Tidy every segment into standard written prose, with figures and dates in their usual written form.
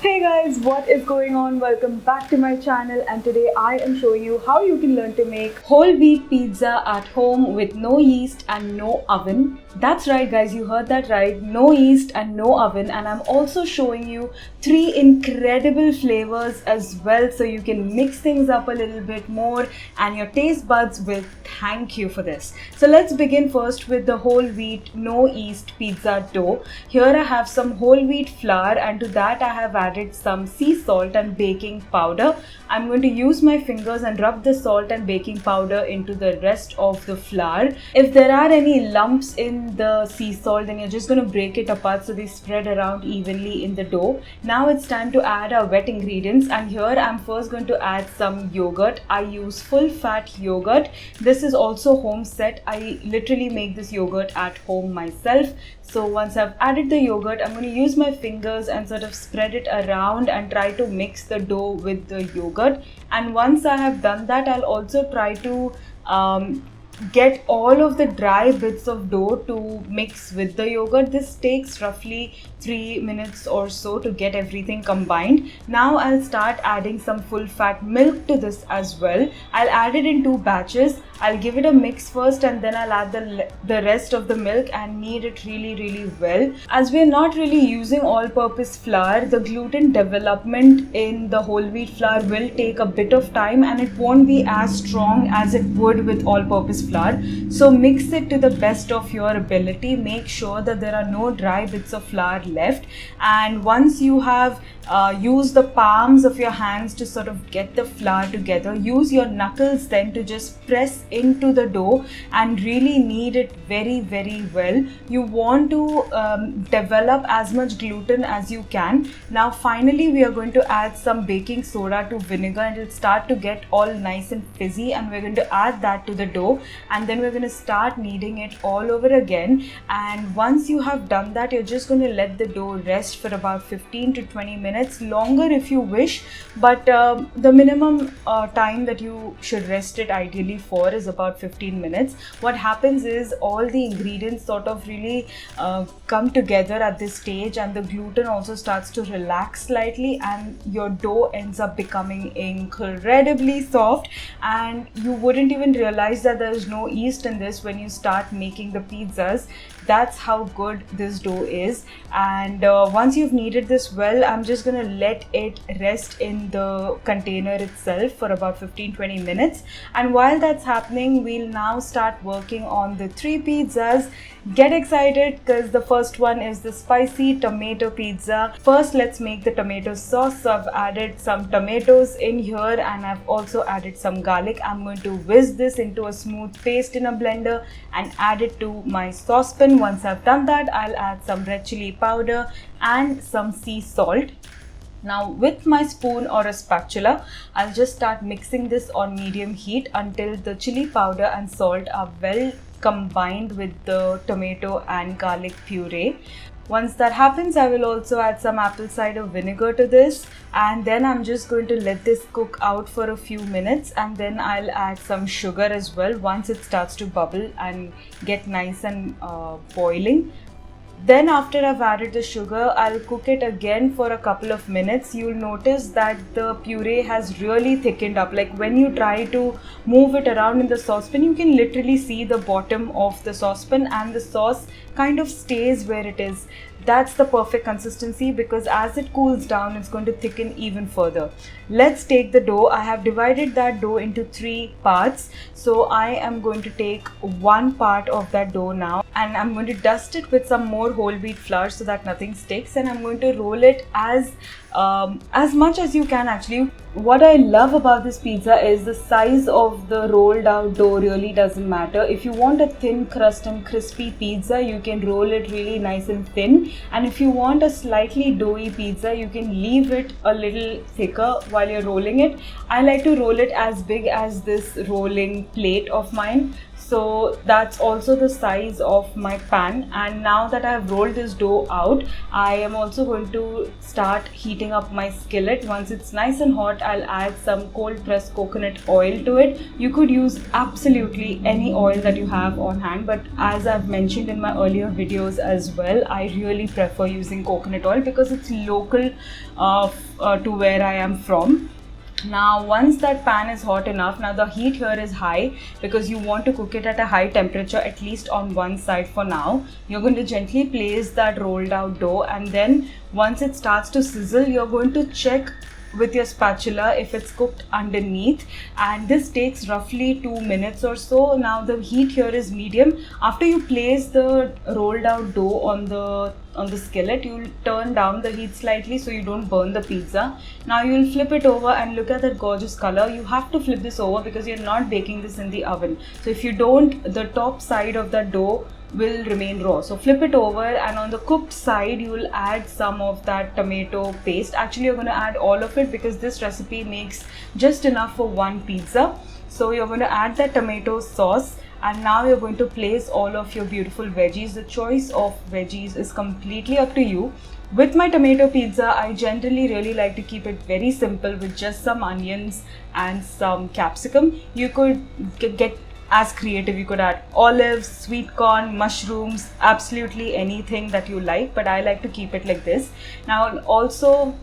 Hey guys, what is going on? Welcome back to my channel, and today I am showing you how you can learn to make whole wheat pizza at home with no yeast and no oven. That's right guys, you heard that right, no yeast and no oven. And I'm also showing you 3 incredible flavors as well, so you can mix things up a little bit more and your taste buds will thank you for this. So let's begin first with the whole wheat no yeast pizza dough. Here I have some whole wheat flour, and to that I have added some sea salt and baking powder. I'm going to use my fingers and rub the salt and baking powder into the rest of the flour. If there are any lumps in the sea salt, then you're just going to break it apart so they spread around evenly in the dough. Now it's time to add our wet ingredients, and here I'm first going to add some yogurt. I use full fat yogurt. This is also home set. I literally make this yogurt at home myself. So once I've added the yogurt, I'm going to use my fingers and sort of spread it around and try to mix the dough with the yogurt. And once I have done that, I'll also try to get all of the dry bits of dough to mix with the yogurt. This takes roughly 3 minutes or so to get everything combined. Now I'll start adding some full fat milk to this as well. I'll add it in 2 batches. I'll give it a mix first, and then I'll add the rest of the milk and knead it really well. As we're not really using all-purpose flour, the gluten development in the whole wheat flour will take a bit of time and it won't be as strong as it would with all-purpose flour. So mix it to the best of your ability. Make sure that there are no dry bits of flour left, and once you have used the palms of your hands to sort of get the flour together, use your knuckles then to just press into the dough and really knead it very well. You want to develop as much gluten as you can. Now finally we are going to add some baking soda to vinegar, and it'll start to get all nice and fizzy, and we're going to add that to the dough, and then we're going to start kneading it all over again. And once you have done that, you're just going to let the dough rest for about 15 to 20 minutes, longer if you wish, but the minimum time that you should rest it ideally for is about 15 minutes. What happens is all the ingredients sort of really come together at this stage, and the gluten also starts to relax slightly, and your dough ends up becoming incredibly soft, and you wouldn't even realize that there's no yeast in this when you start making the pizzas. That's how good this dough is. And once you've kneaded this well, I'm just going to let it rest in the container itself for about 15-20 minutes. And while that's happening, we'll now start working on the 3 pizzas. Get excited, because the first one is the spicy tomato pizza. First, let's make the tomato sauce. So I've added some tomatoes in here, and I've also added some garlic. I'm going to whisk this into a smooth paste in a blender and add it to my saucepan. Once I've done that, I'll add some red chili powder and some sea salt. Now with my spoon or a spatula, I'll just start mixing this on medium heat until the chili powder and salt are well combined with the tomato and garlic puree. Once that happens, I will also add some apple cider vinegar to this, and then I'm just going to let this cook out for a few minutes, and then I'll add some sugar as well once it starts to bubble and get nice and boiling. Then after I've added the sugar, I'll cook it again for a couple of minutes. You'll notice that the puree has really thickened up. Like when you try to move it around in the saucepan, you can literally see the bottom of the saucepan, and the sauce kind of stays where it is. That's the perfect consistency, because as it cools down, it's going to thicken even further. Let's take the dough. I have divided that dough into 3 parts. So I am going to take 1 part of that dough now, and I'm going to dust it with some more whole wheat flour so that nothing sticks, and I'm going to roll it as much as you can actually. What I love about this pizza is the size of the rolled out dough really doesn't matter. If you want a thin crust and crispy pizza, you can roll it really nice and thin, and if you want a slightly doughy pizza, you can leave it a little thicker while you're rolling it. I like to roll it as big as this rolling plate of mine. So that's also the size of my pan. And now that I have rolled this dough out, I am also going to start heating up my skillet. Once it's nice and hot, I'll add some cold pressed coconut oil to it. You could use absolutely any oil that you have on hand, but as I've mentioned in my earlier videos as well, I really prefer using coconut oil because it's local to where I am from. Now once that pan is hot enough, now the heat here is high because you want to cook it at a high temperature, at least on one side for now. You're going to gently place that rolled out dough, and then once it starts to sizzle, you're going to check with your spatula if it's cooked underneath, and this takes roughly 2 minutes or so. Now the heat here is medium. After you place the rolled out dough on the skillet, you'll turn down the heat slightly so you don't burn the pizza. Now you'll flip it over and look at that gorgeous color. You have to flip this over because you're not baking this in the oven. So if you don't, the top side of the dough will remain raw. So flip it over, and on the cooked side you will add some of that tomato paste. Actually, you're going to add all of it because this recipe makes just enough for one pizza. So you're going to add that tomato sauce, and now you're going to place all of your beautiful veggies. The choice of veggies is completely up to you. With my tomato pizza, I generally really like to keep it very simple with just some onions and some capsicum. You could get as creative. You could add olives, sweet corn, mushrooms, absolutely anything that you like, but I like to keep it like this. Now also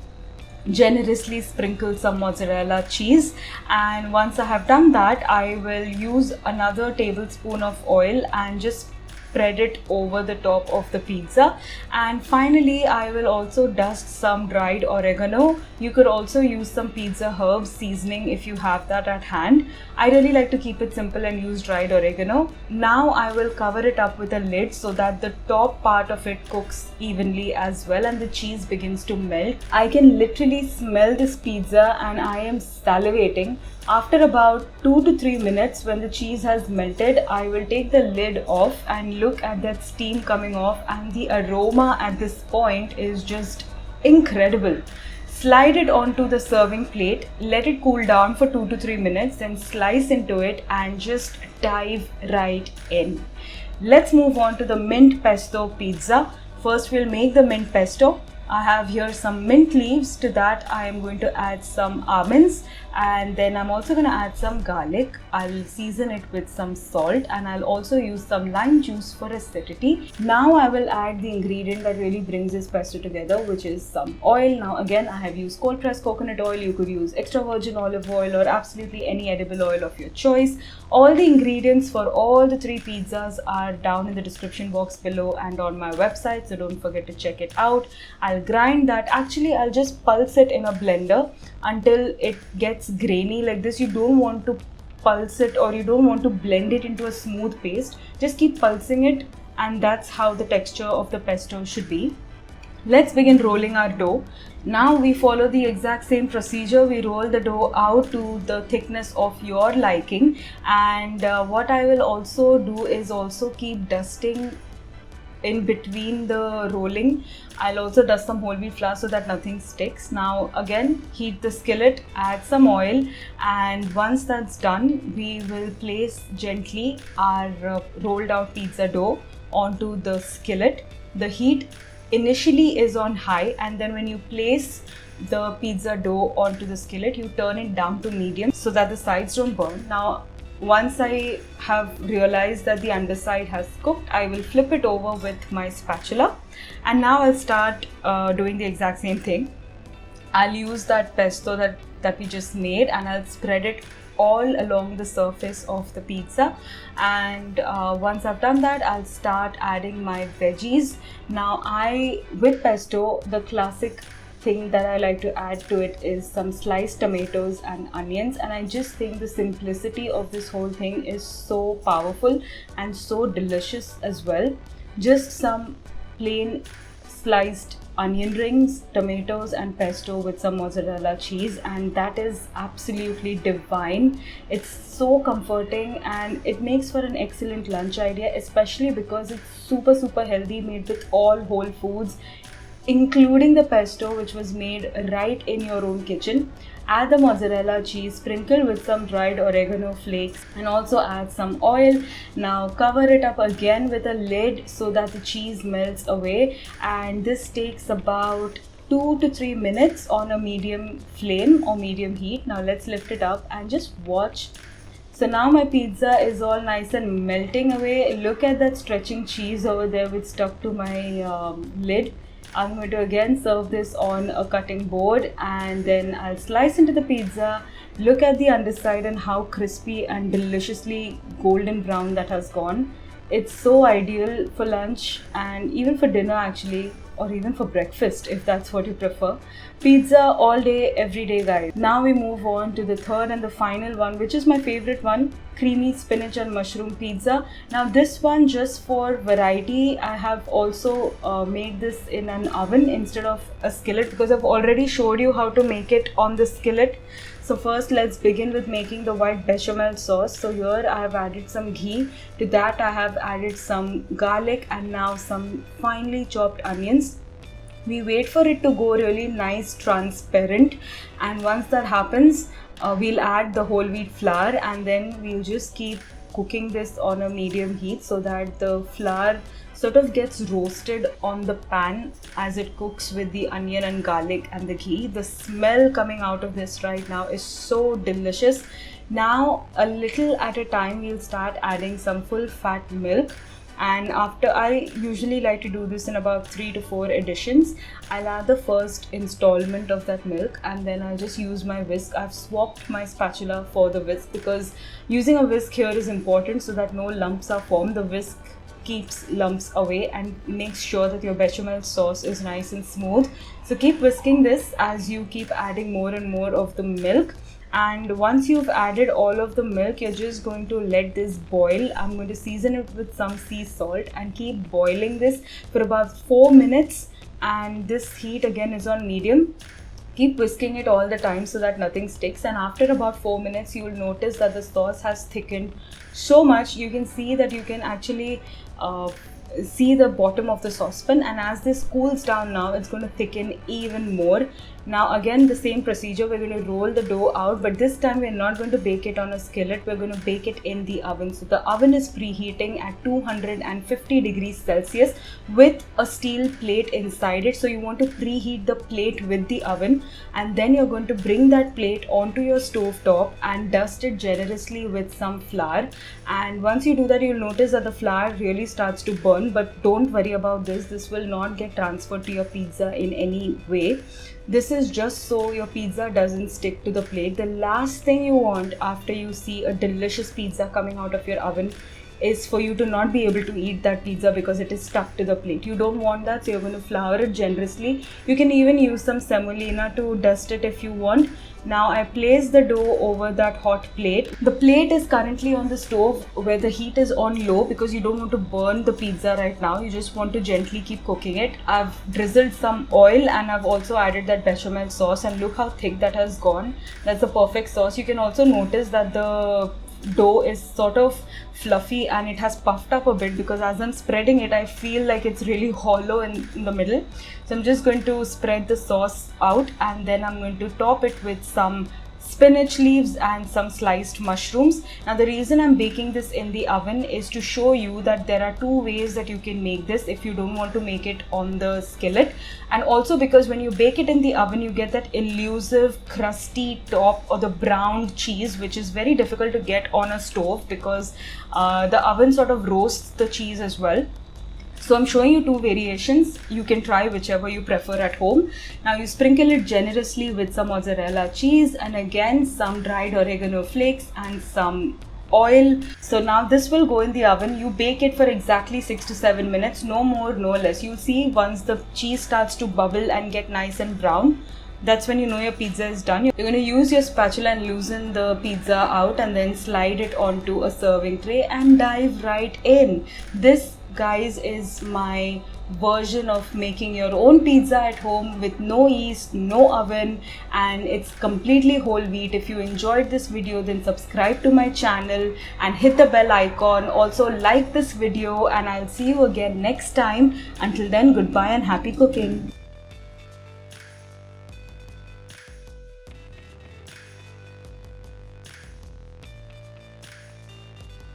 generously sprinkle some mozzarella cheese, and once I have done that, I will use another tablespoon of oil and just spread it over the top of the pizza. And finally, I will also dust some dried oregano. You could also use some pizza herbs seasoning if you have that at hand. I really like to keep it simple and use dried oregano. Now I will cover it up with a lid so that the top part of it cooks evenly as well and the cheese begins to melt. I can literally smell this pizza and I am salivating. After about 2 to 3 minutes, when the cheese has melted, I will take the lid off and look at that steam coming off, and the aroma at this point is just incredible. Slide it onto the serving plate, let it cool down for 2 to 3 minutes, then slice into it and just dive right in. Let's move on to the mint pesto pizza. First, we'll make the mint pesto. I have here some mint leaves. To that I am going to add some almonds, and then I'm also going to add some garlic. I'll season it with some salt, and I'll also use some lime juice for acidity. Now I will add the ingredient that really brings this pesto together, which is some oil. Now again, I have used cold pressed coconut oil. You could use extra virgin olive oil or absolutely any edible oil of your choice. All the ingredients for all the 3 pizzas are down in the description box below and on my website, so don't forget to check it out. I'll grind that. Actually, I'll just pulse it in a blender until it gets grainy like this. You don't want to pulse it, or you don't want to blend it into a smooth paste. Just keep pulsing it, and that's how the texture of the pesto should be. Let's begin rolling our dough. Now we follow the exact same procedure. We roll the dough out to the thickness of your liking, and what I will also do is also keep dusting in between the rolling. I'll also dust some whole wheat flour so that nothing sticks. Now again, heat the skillet, add some oil, and once that's done, we will place gently our rolled out pizza dough onto the skillet. The heat initially is on high, and then when you place the pizza dough onto the skillet, you turn it down to medium so that the sides don't burn. Now once I have realized that the underside has cooked, I will flip it over with my spatula, and now I'll start doing the exact same thing. I'll use that pesto that we just made, and I'll spread it all along the surface of the pizza. And once I've done that, I'll start adding my veggies. Now with pesto, the classic thing that I like to add to it is some sliced tomatoes and onions, and I just think the simplicity of this whole thing is so powerful and so delicious as well. Just some plain sliced onion rings, tomatoes and pesto with some mozzarella cheese, and that is absolutely divine. It's so comforting and it makes for an excellent lunch idea, especially because it's super healthy, made with all whole foods. including the pesto, which was made right in your own kitchen. Add the mozzarella cheese, sprinkle with some dried oregano flakes, and also add some oil. Now cover it up again with a lid so that the cheese melts away, and this takes about 2 to 3 minutes on a medium flame or medium heat. Now let's lift it up and just watch. So now my pizza is all nice and melting away. Look at that stretching cheese over there which stuck to my lid. I'm going to again serve this on a cutting board, and then I'll slice into the pizza. Look at the underside and how crispy and deliciously golden brown that has gone. It's so ideal for lunch and even for dinner actually, or even for breakfast if that's what you prefer. Pizza all day, every day, guys. Now we move on to the third and the final one, which is my favorite one, creamy spinach and mushroom pizza. Now this one, just for variety, I have also made this in an oven instead of a skillet, because I've already showed you how to make it on the skillet. So first let's begin with making the white bechamel sauce. So here I have added some ghee. To that I have added some garlic and now some finely chopped onions. We wait for it to go really nice transparent, and once that happens we'll add the whole wheat flour, and then we'll just keep cooking this on a medium heat so that the flour sort of gets roasted on the pan as it cooks with the onion and garlic and the ghee. The smell coming out of this right now is so delicious. Now a little at a time we'll start adding some full fat milk, and after, I usually like to do this in about 3 to 4 additions. I'll add the first installment of that milk, and then I'll just use my whisk. I've swapped my spatula for the whisk because using a whisk here is important so that no lumps are formed. The whisk keeps lumps away and makes sure that your bechamel sauce is nice and smooth. So keep whisking this as you keep adding more and more of the milk. And once you've added all of the milk, you're just going to let this boil. I'm going to season it with some sea salt and keep boiling this for about 4 minutes, and this heat again is on medium. Keep whisking it all the time so that nothing sticks, and after about 4 minutes you will notice that the sauce has thickened so much. You can see that you can actually see the bottom of the saucepan, and as this cools down now, it's going to thicken even more. Now again the same procedure, we're going to roll the dough out, but this time we're not going to bake it on a skillet, we're going to bake it in the oven. So the oven is preheating at 250 degrees Celsius with a steel plate inside it. So you want to preheat the plate with the oven, and then you're going to bring that plate onto your stove top and dust it generously with some flour. And once you do that, you'll notice that the flour really starts to burn, but don't worry about this. This will not get transferred to your pizza in any way. This is just so your pizza doesn't stick to the plate. The last thing you want after you see a delicious pizza coming out of your oven is for you to not be able to eat that pizza because it is stuck to the plate. You don't want that, so you're going to flour it generously. You can even use some semolina to dust it if you want. Now I place the dough over that hot plate. The plate is currently on the stove where the heat is on low because you don't want to burn the pizza right now. You just want to gently keep cooking it. I've drizzled some oil and I've also added that bechamel sauce, and look how thick that has gone. That's a perfect sauce. You can also notice that the dough is sort of fluffy and it has puffed up a bit because as I'm spreading it, I feel like it's really hollow in the middle. So I'm just going to spread the sauce out, and then I'm going to top it with some spinach leaves and some sliced mushrooms. Now the reason I'm baking this in the oven is to show you that there are 2 ways that you can make this if you don't want to make it on the skillet, and also because when you bake it in the oven you get that elusive crusty top or the browned cheese, which is very difficult to get on a stove because the oven sort of roasts the cheese as well. So I'm showing you 2 variations. You can try whichever you prefer at home. Now you sprinkle it generously with some mozzarella cheese and again some dried oregano flakes and some oil. So now this will go in the oven. You bake it for exactly 6 to 7 minutes, no more, no less. You'll see once the cheese starts to bubble and get nice and brown, that's when you know your pizza is done. You're going to use your spatula and loosen the pizza out and then slide it onto a serving tray and dive right in. This, guys, is my version of making your own pizza at home with no yeast, no oven, and it's completely whole wheat. If you enjoyed this video, then subscribe to my channel and hit the bell icon. Also like this video, and I'll see you again next time. Until then, goodbye and happy cooking.